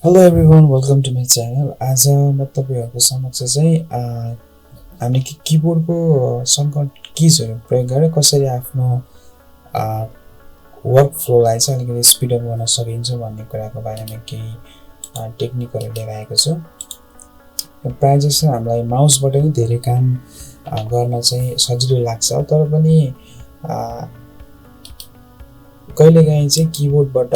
Hello everyone, welcome to my channel. आज म तपाईहरुको समक्ष चाहिँ हामीले किबोर्डको सर्टकट किजहरु प्रयोग गरेर कसरी आफ्नो वर्क फ्लोलाई चाहिँ अलिकति स्पिड अप गर्न सकिन्छ भन्ने कुराको बारेमा केही टेक्निकहरु लिएर आएको छु। प्राय जसो हामीलाई माउसबाट नै धेरै काम गर्न चाहिँ सजिलो लाग्छ, तर पनि कहिलेकाहीँ चाहिँ किबोर्डबाट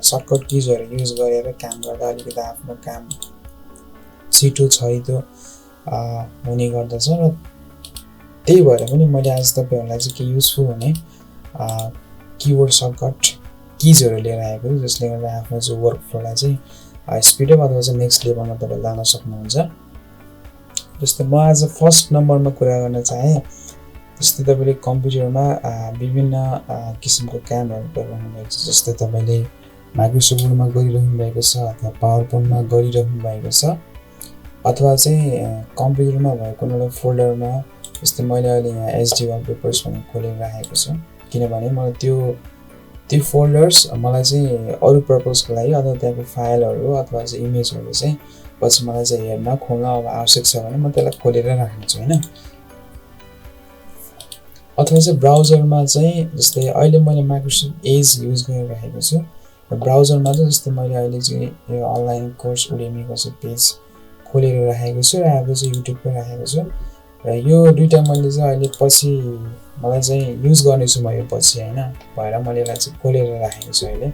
सर्टकट किजहरु युज गरेर काम गर्दा अलिकति आफ्नो काम छिटो छिटो हुने गर्दछ र त्यही भएर पनि मैले आज तपाईहरुलाई चाहिँ के युजफुल हुने किबोर्ड सर्टकट किजहरु लिएर आएको छु, जसले गर्दा आफ्नो जो वर्क फ्लोलाई चाहिँ स्पिड अप अथवा चाहिँ नेक्स्ट लेभलमा तपाईले लान सक्नुहुन्छ। जस्तै म आज फर्स्ट नम्बरमा कुरा गर्न चाहे, जस्तै तपाईले कम्प्युटरमा विभिन्न किसिमको कामहरु गरिरहनु भएको छ, जस्तै तपाईले माइक्रोसफ्ट वर्डमा गरिरहनु भएको छ अथवा पावर पोइन्टमा गरिरहनु भएको छ, अथवा चाहिँ कम्प्युटरमा भएको कुनै एउटा फोल्डरमा, जस्तै मैले अहिले यहाँ एचडी वलपेपर्स भन्ने खोलेर राखेको छु, किनभने मलाई त्यो फोल्डर्स मलाई चाहिँ अरु पर्पसको लागि अथवा त्यहाँको फाइलहरु अथवा चाहिँ इमेजहरु चाहिँ पछि मलाई चाहिँ हेर्न खोल्न अब आवश्यक छ भने म त्यसलाई खोलेर राख्छु हैन। अथवा चाहिँ ब्राउजरमा चाहिँ जस्तै अहिले मैले माइक्रोसफ्ट एज युज गरिरहेको छु र ब्राउजरमा चाहिँ जस्तै मैले अहिले चाहिँ यो अनलाइन कोर्स उडेमीको चाहिँ पेज खोलेर राखेको छु र आफू चाहिँ युट्युबमा राखेको छु र यो दुईटा मैले चाहिँ अहिले पछि मलाई चाहिँ युज गर्ने छु म यो पछि हैन, भएर मैले यसलाई चाहिँ खोलेर राखेको छु अहिले।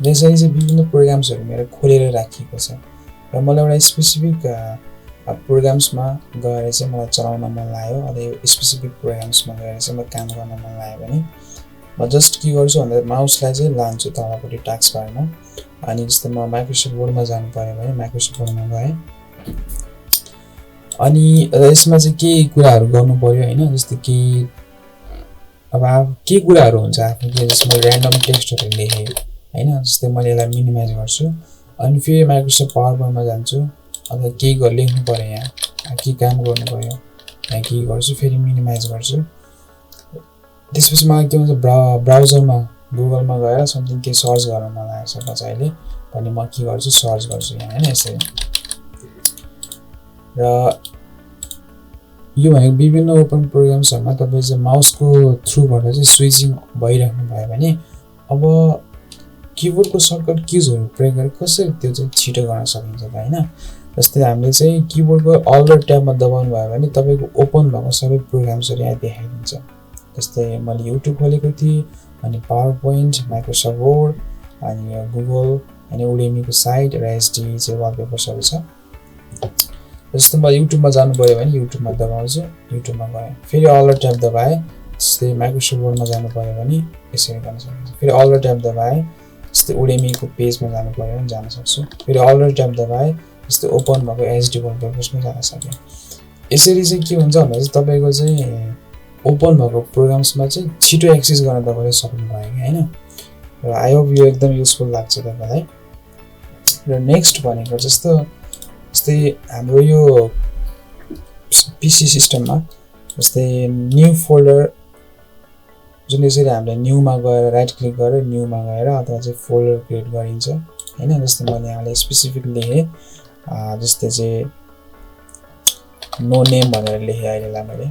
यसरी चाहिँ विभिन्न प्रोग्राम्सहरु मेरो खोलेर राखिएको छ र मलाई एउटा स्पेसिफिक प्रोग्राम्समा गएर चाहिँ मलाई चलाउन मन लाग्यो अथवा स्पेसिफिक प्रोग्राम्समा गएर चाहिँ म काम गर्न मन लाग्यो भने म जस्ट के गर्छु भन्दा माउसलाई चाहिँ लान्छु तलपट्टि टास्क बारमा, अनि जस्तै म माइक्रोसफ्ट वर्डमा जानु पर्यो भने माइक्रोसफ्ट वर्डमा गए अनि यसमा चाहिँ के कुराहरु गर्नु पर्यो हैन, जस्तै के अब के कुराहरु हुन्छ आफ्नो के जस्तै म र्यान्डम टेक्स्टहरु लेखे हैन, जस्तै मैले यसलाई मिनिमाइज गर्छु अनि फेरि माइक्रोसफ्ट पावर पोइन्टमा जान्छु अथवा के लेख्नु पर्यो यहाँ के काम गर्नु पर्यो यहाँ के गर्छु फेरि मिनिमाइज गर्छु। त्यसपछि मलाई के हुन्छ ब्राउजरमा गुगलमा गएर समथिङ के सर्च गर्न मन लागेको छ अहिले भने म के गर्छु सर्च गर्छु यहाँ हैन यसरी। र यो भनेको विभिन्न ओपन प्रोग्राम्सहरुमा तपाईले चाहिँ माउसको थ्रुबाट चाहिँ स्विचिङ भइराख्नु भयो भने अब किबोर्डको सर्टकट किजहरु प्रयोग गरेर कसरी त्यो चाहिँ छिटो गर्न सकिन्छ त हैन। जस्तै हामीले चाहिँ किबोर्डको अल्ट ट्याबमा दबाउनु भयो भने तपाईको ओपन भएको सबै प्रोग्राम्सहरु यहाँ देखाइदिन्छ। जस्तै मैले युट्युब खोलेको थिएँ अनि पावर पोइन्ट, माइक्रोसफ्ट वर्ड अनि गुगल अनि उडेमीको साइट र एचडी चाहिँ वलपेपर्सहरु छ। जस्तै म युट्युबमा जानु पर्यो भने युट्युबमा दबाउँछु, युट्युबमा गए फेरि अल्ट ट्याब दबाए, जस्तै माइक्रोसफ्ट वर्डमा जानु पर्यो भने यसरी गर्न सकिन्छ, फेरि अल्ट ट्याब दबाए जस्तै उडेमीको पेजमा जानु पर्यो भने जान सक्छु, फेरि अल्ट ट्याब दबाए जस्तै ओपन भएको एचडी वलपेपर्समा जान सक्यो। यसरी चाहिँ के हुन्छ भन्दा चाहिँ तपाईको चाहिँ ओपन भएको प्रोग्राम्समा चाहिँ छिटो एक्सेस गर्न तपाईले सक्नु भयो हैन। र आई होप यो एकदम युजफुल लाग्छ तपाईलाई। र नेक्स्ट भनेको जस्तै हाम्रो यो पीसी सिस्टममा जस्तै न्यू फोल्डर जुन यसरी हामीले न्यूमा गएर राइट क्लिक गरेर न्यूमा गएर अथवा चाहिँ फोल्डर क्रिएट गरिन्छ हैन। जस्तै मैले यहाँले स्पेसिफिक लेखे जस्तै चाहिँ नो नेम भनेर लेखे अहिलेलाई मैले।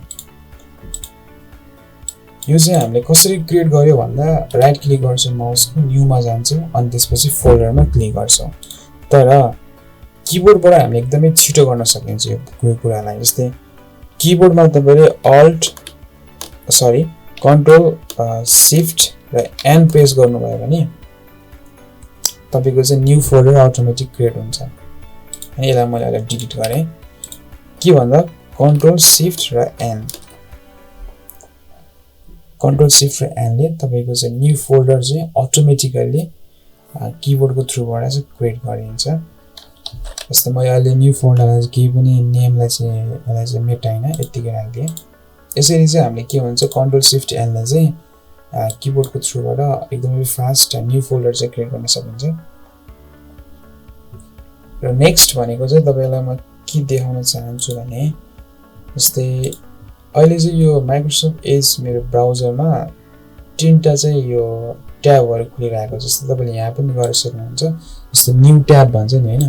यो चाहिँ हामीले कसरी क्रिएट गर्यो भन्दा राइट क्लिक गर्छौं माउसको न्यूमा जान्छौं अनि त्यसपछि फोल्डरमा क्लिक गर्छौं। तर किबोर्डबाट हामीले एकदमै छिटो गर्न सकिन्छ यो कुरालाई। जस्तै किबोर्डमा तपाईले कन्ट्रोल शिफ्ट र एन प्रेस गर्नुभयो भने तपाईको चाहिँ न्यू फोल्डर अटोमेटिक क्रिएट हुन्छ। यसलाई मैले अहिले डिलिट गरे के भन्दा कन्ट्रोल शिफ्ट र एन ले तपाईको चाहिँ न्यू फोल्डर चाहिँ अटोमेटिकली किबोर्डको थ्रुबाट चाहिँ क्रिएट गरिन्छ। जस्तै मैले अहिले न्यू फोल्डरलाई चाहिँ केही पनि नेमलाई चाहिँ यसलाई चाहिँ मेटाइन यतिकै राख्दिए। यसरी चाहिँ हामीले के भन्छ कन्ट्रोल शिफ्ट एन ले चाहिँ किबोर्डको थ्रुबाट एकदमै फास्ट न्यू फोल्डर चाहिँ क्रिएट गर्न सकिन्छ। र नेक्स्ट भनेको चाहिँ तपाईलाई म के देखाउन चाहन्छु भने जस्तै अहिले चाहिँ यो माइक्रोसफ्ट एज मेरो ब्राउजरमा तीनटा चाहिँ यो ट्याबहरु खुलिरहेको छ जस्तो तपाईले यहाँ पनि गर्न सक्नुहुन्छ जस्तो न्यू ट्याब भन्छ नि हैन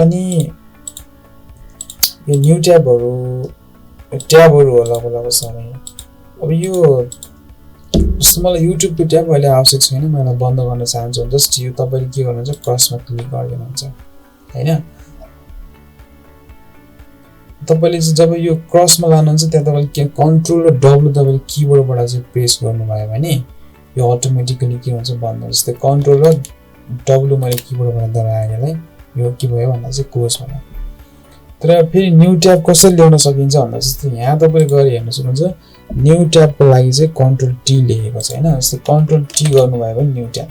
अनि यो न्यू ट्याबहरु होला होला सबै अब यो जस्तो मलाई युट्युब को ट्याब अहिले आवश्यक छैन मैले बन्द गर्न चाहन्छु जस्ट यो तपाईले के गर्नुहुन्छ क्रसमा क्लिक गर्दिनुहुन्छ हैन तपाईले जब यो क्रसमा लानुहुन्छ त्यहाँ तपाईले के कन्ट्रोल र डब्लु तपाईले किबोर्डबाट चाहिँ प्रेस गर्नुभयो भने यो अटोमेटिकली के हुन्छ बन्द हुन्छ जस्तै कन्ट्रोल र डब्लु मैले किबोर्डबाट दबाएलाई यो के भयो भन्दा चाहिँ क्लोज भयो तर फेरि न्यू ट्याब कसरी ल्याउन सकिन्छ भन्दा जस्तै यहाँ तपाईले गरे हेर्न सक्नुहुन्छ न्यू ट्याब को लागि चाहिँ कन्ट्रोल टी लेखेको छ हैन जस्तै कन्ट्रोल टी गर्नुभयो भने न्यू ट्याब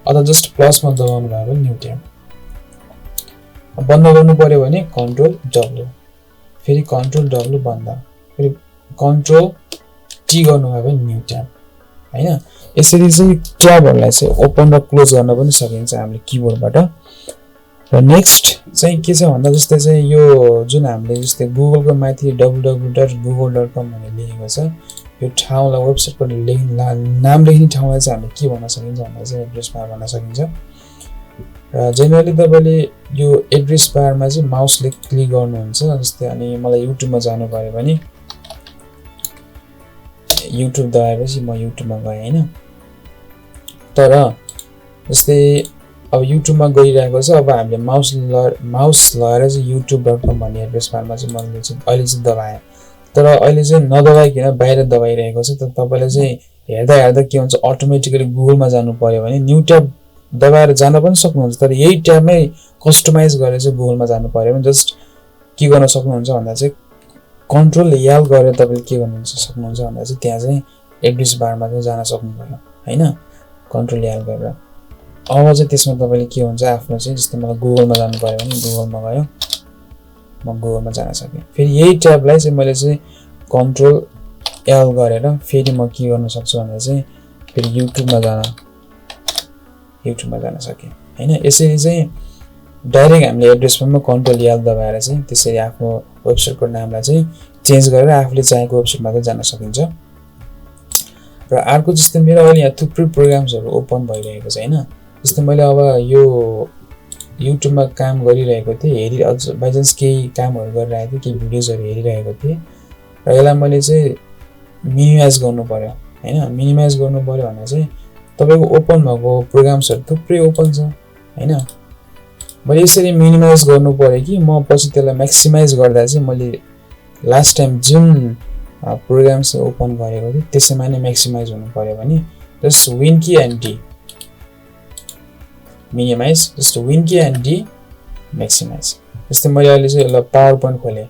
अथवा जस्ट प्लसमा दबाउनु भयो भने न्यू ट्याब बन्द गर्नु पर्यो भने कन्ट्रोल डब्लु फेरि कन्ट्रोल डब्लु बन्द फेरि कन्ट्रोल टी गर्नुभयो भने न्यू ट्याब हैन यसरी चाहिँ ट्याबहरुलाई चाहिँ ओपन र क्लोज गर्न पनि सकिन्छ हामीले किबोर्डबाट र नेक्स्ट चाहिँ के छ भन्दा जस्तै चाहिँ यो जुन हामीले जस्तै गुगल को माथि www.google.com भन्ने लेखेको छ यो ठाउँलाई वेबसाइटबाट नाम लेख्ने ठाउँलाई चाहिँ हामीले के भन्न सकिन्छ भन्दा चाहिँ एड्रेस बार भन्न सकिन्छ र जेनरली तपाईले यो एड्रेस बारमा चाहिँ माउसले क्लिक गर्नुहुन्छ जस्तै अनि मलाई युट्युबमा जानु पर्यो भने युट्युब दबाएपछि म युट्युबमा गए हैन तर जस्तै अब युट्युबमा गइरहेको छ अब हामीले माउस लगाएर चाहिँ youtube.com भन्ने एड्रेस बारमा चाहिँ मैले चाहिँ अहिले चाहिँ दबाए तर अहिले चाहिँ नदबाइकिन बाहिर दबाइरहेको छ त तपाईले चाहिँ हेर्दा के हुन्छ अटोमेटिकली गुगलमा जानु पर्यो भने न्यू ट्याब दबाएर जान पनि सक्नुहुन्छ तर यही ट्याबमै कस्टमाइज गरेर चाहिँ गुगलमा जानु पर्यो भने जस्ट के गर्न सक्नुहुन्छ भन्दा चाहिँ कन्ट्रोल यल गरेर तपाईले के गर्नुहुन्छ सक्नुहुन्छ भन्दा चाहिँ त्यहाँ चाहिँ एड्रेस बारमा चाहिँ जान सक्नु पर्यो हैन कन्ट्रोल यल गरेर अब चाहिँ त्यसमा तपाईले के हुन्छ आफ्नो चाहिँ जस्तै मलाई गुगलमा जानु पर्यो भने गुगलमा गयो म गुगलमा जान सके फेरि यही ट्याबलाई चाहिँ मैले चाहिँ कन्ट्रोल यल गरेर फेरि म के गर्न सक्छु भन्दा चाहिँ फेरि युट्युबमा जान सके हैन यसरी चाहिँ डाइरेक्ट हामीले एड्रेस बारमा कन्ट्रोल यल दबाएर चाहिँ त्यसरी आफ्नो वेबसाइटको नामलाई चाहिँ चेन्ज गरेर आफूले चाहेको वेबसाइटमा चाहिँ जान सकिन्छ र अर्को जस्तै मेरो अहिले यहाँ थुप्रै प्रोग्राम्सहरु ओपन भइरहेको छ हैन जस्तै मैले अब यो युट्युबमा काम गरिरहेको थिए अझ बाइचान्स केही कामहरु गरिरहेको थिए केही भिडियोजहरु हेरिरहेको थिए र यसलाई मैले चाहिँ मिनिमाइज गर्नु पर्यो हैन मिनिमाइज गर्नु पर्यो भने चाहिँ तपाईको ओपन भएको प्रोग्राम्सहरु थुप्रै ओपन छ हैन मैले यसरी मिनिमाइज गर्नु पर्यो कि म पछि त्यसलाई म्याक्सिमाइज गर्दा चाहिँ मैले लास्ट टाइम जुन प्रोग्राम्स ओपन गरेको थिए त्यसैमा नै म्याक्सिमाइज हुनु पर्यो भने just win key and D minimise just win key and D maximise जस्तै मैले अहिले चाहिँ ल पावर पोइन्ट खोले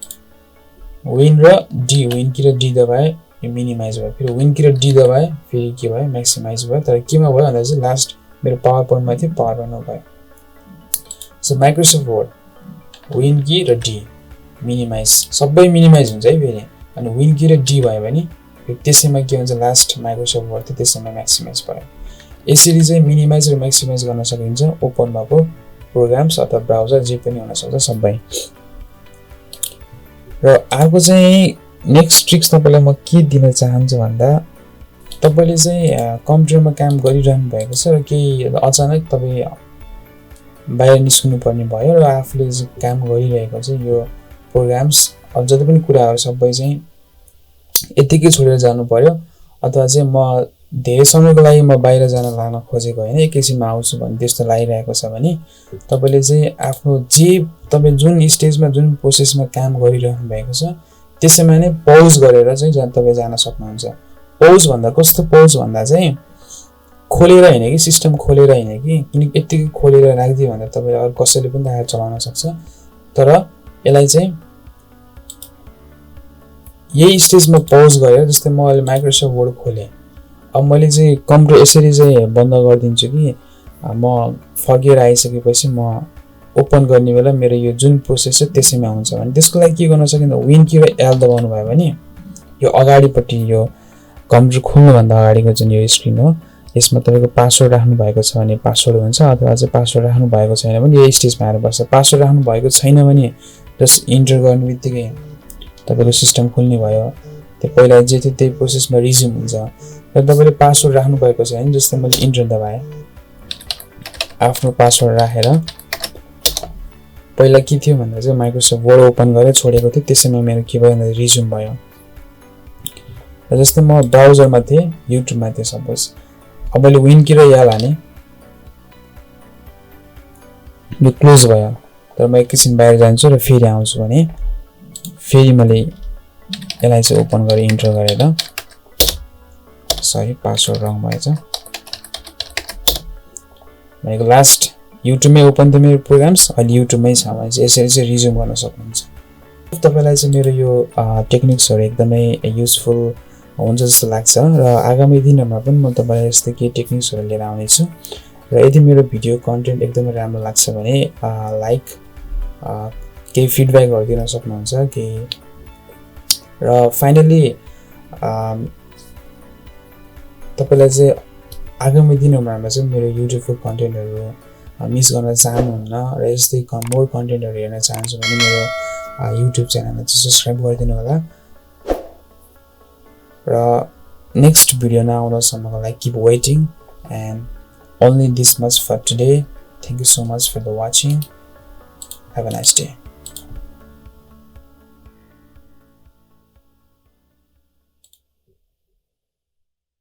विन की र डी दबाए यो मिनिमाइज भयो फेरि विन की र डी दबाए फेरि के भयो म्याक्सिमाइज भयो तर केमा भयो भन्दा चाहिँ लास्ट मेरो पावर पोइन्टमा थियो पावर पोइन्टमा भयो so Microsoft word win key र डी मिनिमाइज सबै मिनिमाइज हुन्छ है फेरि अनि विन की र डी भयो भने त्यसैमा के हुन्छ लास्ट माइक्रोसफ्ट वर्ड थियो त्यसैमा म्याक्सिमाइज भयो यसरी चाहिँ मिनिमाइज र म्याक्सिमाइज गर्न सकिन्छ ओपन भएको प्रोग्राम्स अथवा ब्राउजर जे पनि हुन सक्छ सबै र अर्को चाहिँ नेक्स्ट ट्रिक्स तपाईलाई म के दिन चाहन्छु भन्दा तपाईले चाहिँ कम्प्युटरमा काम गरिरहनु भएको छ र केही अचानक तपाई बाहिर निस्किनु पर्ने भयो र आफूले काम गरिरहेको चाहिँ यो प्रोग्राम्स अब जति पनि कुराहरु सबै चाहिँ यतिकै छोडेर जानु पर्यो अथवा चाहिँ म धेरै समयको लागि म बाहिर जान लान खोजेको हैन एकैछिनमा आउँछु भन्ने त्यस्तो लागिरहेको छ भने तपाईले चाहिँ आफ्नो जे तपाई जुन स्टेजमा जुन प्रोसेसमा काम गरिरहनु भएको छ त्यसैमा नै पौज गरेर चाहिँ तपाई जान सक्नुहुन्छ पौज भन्दा कस्तो पौज भन्दा चाहिँ खोलेर हैन कि सिस्टम खोलेर हैन कि किन यतिकै खोलेर राख्दिए भन्दा तपाई अरु कसैले पनि दाएर चलाउन सक्छ तर यसलाई चाहिँ यही स्टेजमा पौज गरेर जस्तै म अहिले माइक्रोसफ्ट वर्ड खोले अब मैले चाहिँ कम्प्युटर यसरी चाहिँ बन्द गरिदिन्छु कि म फर्केर आइसकेपछि म ओपन गर्ने बेला मेरो यो जुन प्रोसेस छ त्यसैमा हुन्छ भने त्यसको लागि के गर्न सकिन्छ विन की र एल दबाउनु भयो भने यो अगाडिपट्टि यो कम्प्युटर खोल्नु भन्दा अगाडिको जुन यो स्क्रिन हो यसमा तपाईको पासवर्ड राख्नु भएको छ भने पासवर्ड हुन्छ अथवा चाहिँ पासवर्ड राख्नु भएको छैन भने यो स्टेजमा आएर बस्छ पासवर्ड राख्नु भएको छैन भने जस्ट इन्टर गर्नेबित्तिकै तपाईको सिस्टम खुल्ने भयो त्यो पहिला जे थियो त्यही प्रोसेसमा रिज्युम हुन्छ र तपाईले पासवर्ड राख्नु भएको छ भने जस्तै मैले इन्टर दबाए आफ्नो पासवर्ड राखेर पहिला के थियो भन्दा चाहिँ माइक्रोसफ्ट वर्ड ओपन गरेर छोडेको थिए त्यसैमा मेरो के भयो भन्दा रिज्युम भयो र जस्तै म ब्राउजरमा थिए युट्युबमा थिए सपोज अब मैले विनकी र याल हाने यो क्लोज भयो तर म एकैछिन बाहिर जान्छु र फेरि आउँछु भने फेरि मैले यसलाई चाहिँ ओपन गरे इन्टर गरेर सरी पासवर्ड रङ भएछ भनेको लास्ट युट्युबमै ओपन थियो मेरो प्रोग्राम्स अहिले युट्युबमै छ भने चाहिँ यसरी चाहिँ रिज्युम गर्न सक्नुहुन्छ तपाईलाई चाहिँ मेरो यो टेक्निक्सहरु एकदमै युजफुल हुन्छ जस्तो लाग्छ र आगामी दिनहरुमा पनि म तपाईलाई यस्तै के टेक्निक्सहरु लिएर आउने छु र यदि मेरो भिडियो कन्टेन्ट एकदमै राम्रो लाग्छ भने लाइक केही फिडब्याकहरु दिन सक्नुहुन्छ कि र फाइनली तपाईलाई चाहिँ आगामी दिनहरुमा चाहिँ मेरो युट्युबको कन्टेन्टहरु मिस गर्न चाहनुहुन्न र यस्तै मोर कन्टेन्टहरु हेर्न चाहन्छु भने मेरो युट्युब च्यानललाई चाहिँ सब्स्क्राइब गरिदिनु होला र नेक्स्ट भिडियो नआउनसम्मको लागि keep waiting and only this much for today. Thank you so much for the watching. Have a nice day.